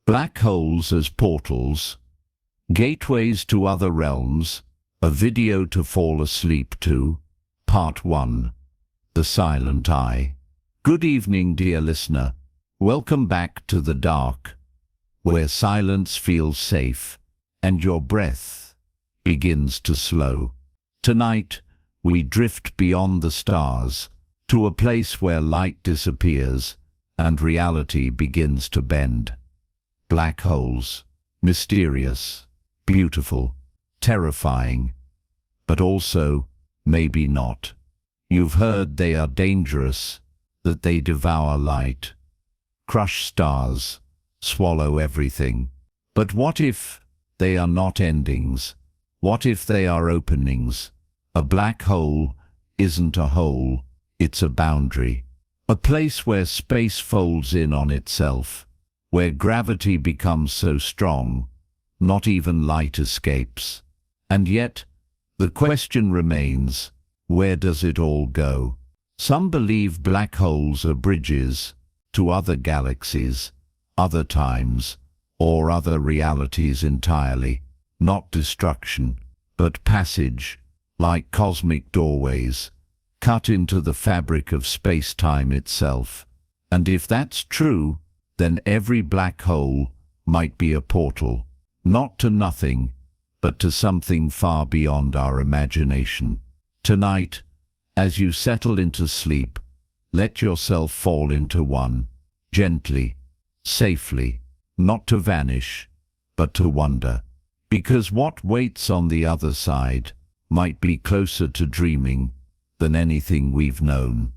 Black holes as portals, gateways to other realms, a video to fall asleep to. Part 1. The Silent Eye. Good evening, dear listener. Welcome back to the dark, where silence feels safe and your breath begins to slow. Tonight, we drift beyond the stars to a place where light disappears and reality begins to bend. Black holes, mysterious, beautiful, terrifying, but also maybe not. You've heard they are dangerous, that they devour light, crush stars, swallow everything. But what if they are not endings? What if they are openings? A black hole isn't a hole, it's a boundary. A place where space folds in on itself, where gravity becomes so strong, not even light escapes. And yet, the question remains, where does it all go? Some believe black holes are bridges to other galaxies, other times, or other realities entirely. Not destruction, but passage, like cosmic doorways, cut into the fabric of space-time itself. And if that's true, then every black hole might be a portal, not to nothing, but to something far beyond our imagination. Tonight, as you settle into sleep, let yourself fall into one, gently, safely, not to vanish, but to wonder. Because what waits on the other side might be closer to dreaming than anything we've known.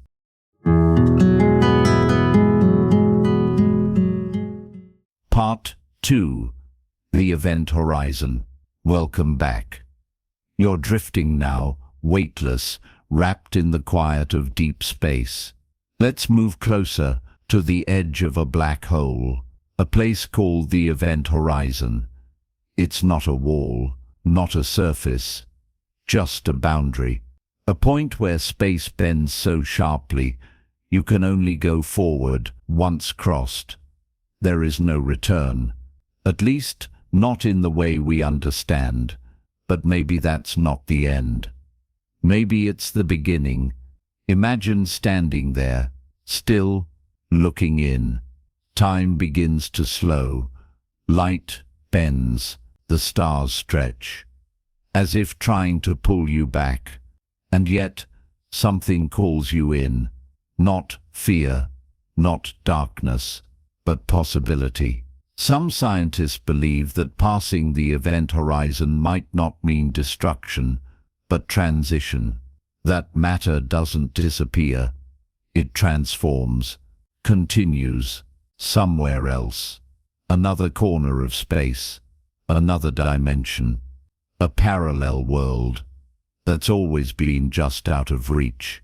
Part 2. The Event Horizon. Welcome back. You're drifting now, weightless, wrapped in the quiet of deep space. Let's move closer to the edge of a black hole, a place called the Event Horizon. It's not a wall, not a surface, just a boundary, a point where space bends so sharply you can only go forward. Once crossed, there is no return, at least not in the way we understand. But maybe that's not the end. Maybe it's the beginning. Imagine standing there, still, looking in. Time begins to slow. Light bends, the stars stretch, as if trying to pull you back. And yet, something calls you in. Not fear, not darkness, but possibility. Some scientists believe that passing the event horizon might not mean destruction, but transition. That matter doesn't disappear. It transforms, continues, somewhere else. Another corner of space, another dimension, a parallel world that's always been just out of reach.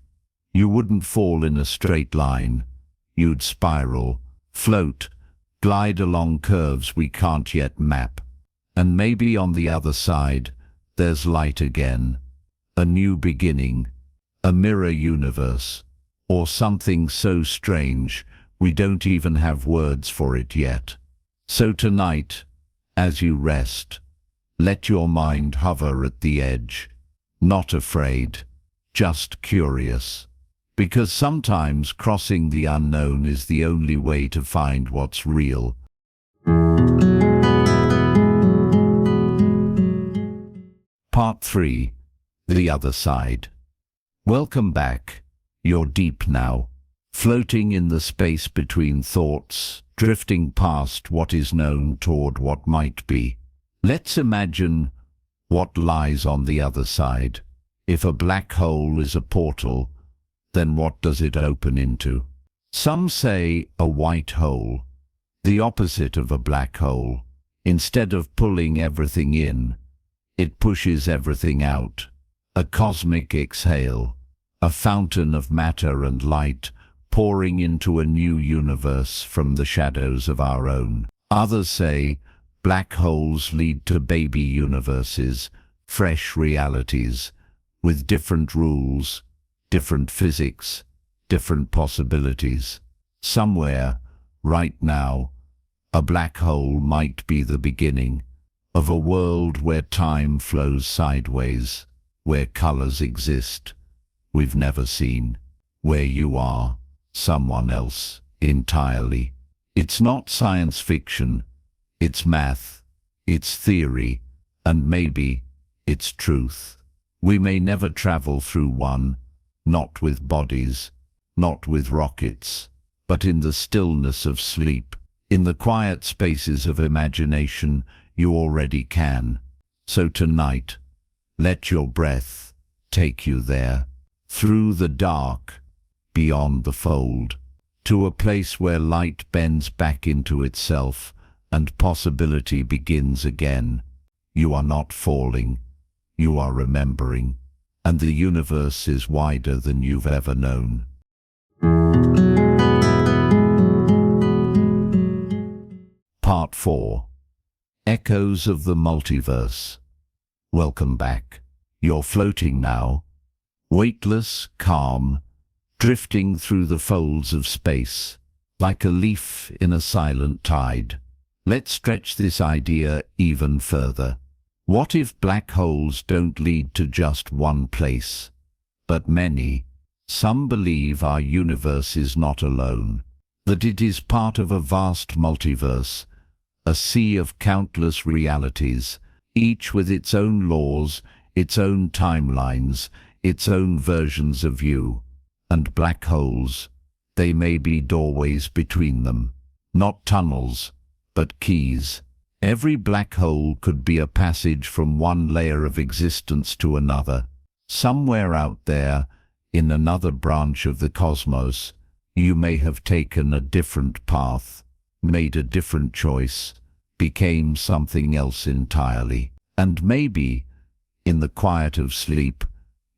You wouldn't fall in a straight line. You'd spiral, float, glide along curves we can't yet map. And maybe on the other side, there's light again. A new beginning, a mirror universe, or something so strange we don't even have words for it yet. So tonight, as you rest, let your mind hover at the edge, not afraid, just curious. Because sometimes crossing the unknown is the only way to find what's real. Part 3. The Other Side. Welcome back. You're deep now, floating in the space between thoughts, drifting past what is known toward what might be. Let's imagine what lies on the other side. If a black hole is a portal, then what does it open into? Some say a white hole, the opposite of a black hole. Instead of pulling everything in, it pushes everything out. A cosmic exhale, a fountain of matter and light pouring into a new universe from the shadows of our own. Others say black holes lead to baby universes, fresh realities, with different rules, different physics, different possibilities. Somewhere, right now, A black hole might be the beginning of a world where time flows sideways, where colors exist we've never seen, where you are someone else entirely. It's not science fiction, it's math, it's theory, and maybe it's truth. We may never travel through one, not with bodies, not with rockets, but in the stillness of sleep, in the quiet spaces of imagination you already can. So tonight, let your breath take you there, through the dark, beyond the fold, to a place where light bends back into itself and possibility begins again. You are not falling, you are remembering, and the universe is wider than you've ever known. Part 4. Echoes of the Multiverse. Welcome back. You're floating now, weightless, calm, drifting through the folds of space, like a leaf in a silent tide. Let's stretch this idea even further. What if black holes don't lead to just one place, but many? Some believe our universe is not alone, that it is part of a vast multiverse, a sea of countless realities, each with its own laws, its own timelines, its own versions of you. And black holes, they may be doorways between them, not tunnels, but keys. Every black hole could be a passage from one layer of existence to another. Somewhere out there, in another branch of the cosmos, you may have taken a different path, made a different choice, became something else entirely. And maybe, in the quiet of sleep,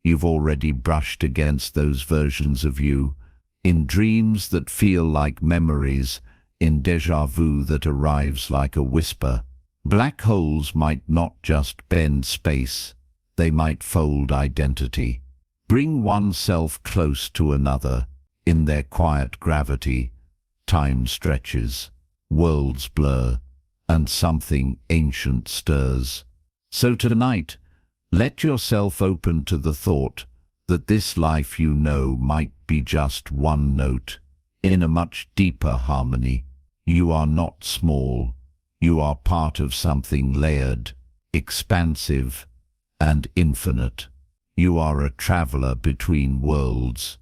you've already brushed against those versions of you, in dreams that feel like memories, in déjà vu that arrives like a whisper. Black holes might not just bend space, they might fold identity, bring oneself close to another. In their quiet gravity, time stretches, worlds blur, and something ancient stirs. So tonight, let yourself open to the thought that this life you know might be just one note in a much deeper harmony. You are not small. You are part of something layered, expansive, and infinite. You are a traveler between worlds.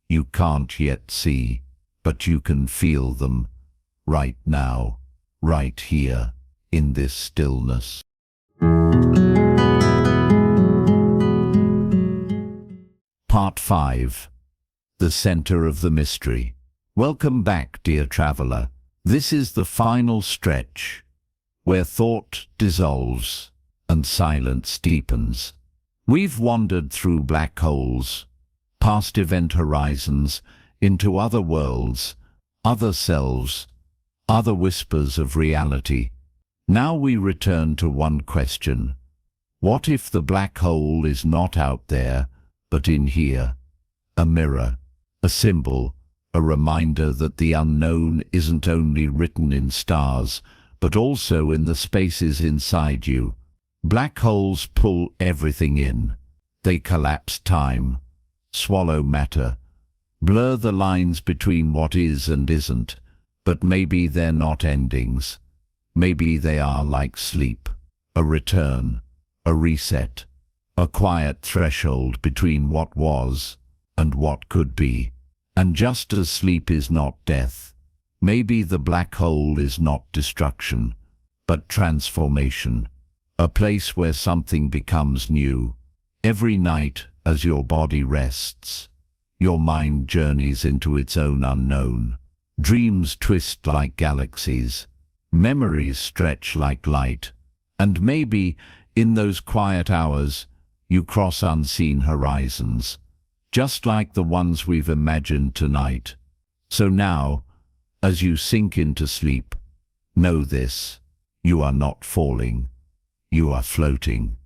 You can't yet see, but you can feel them right now, right here, in this stillness. Part 5. The Center of the Mystery. Welcome back, dear traveler. This is the final stretch, where thought dissolves and silence deepens. We've wandered through black holes, past event horizons, into other worlds, other selves, other whispers of reality. Now we return to one question. What if the black hole is not out there, but in here? A mirror, a symbol, a reminder that the unknown isn't only written in stars, but also in the spaces inside you. Black holes pull everything in. They collapse time, swallow matter, blur the lines between what is and isn't. But maybe they're not endings. Maybe they are like sleep, a return, a reset, a quiet threshold between what was and what could be. And just as sleep is not death, maybe the black hole is not destruction, but transformation, a place where something becomes new. Every night, as your body rests, your mind journeys into its own unknown. Dreams twist like galaxies, memories stretch like light, and maybe, in those quiet hours, you cross unseen horizons, just like the ones we've imagined tonight. So now, as you sink into sleep, know this: you are not falling, you are floating,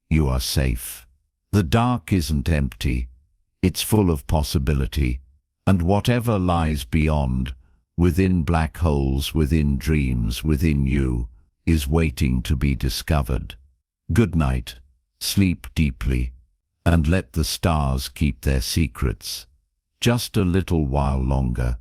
you are safe. The dark isn't empty, it's full of possibility, and whatever lies beyond within black holes, within dreams, within you, is waiting to be discovered. Good night, sleep deeply, and let the stars keep their secrets. Just a little while longer.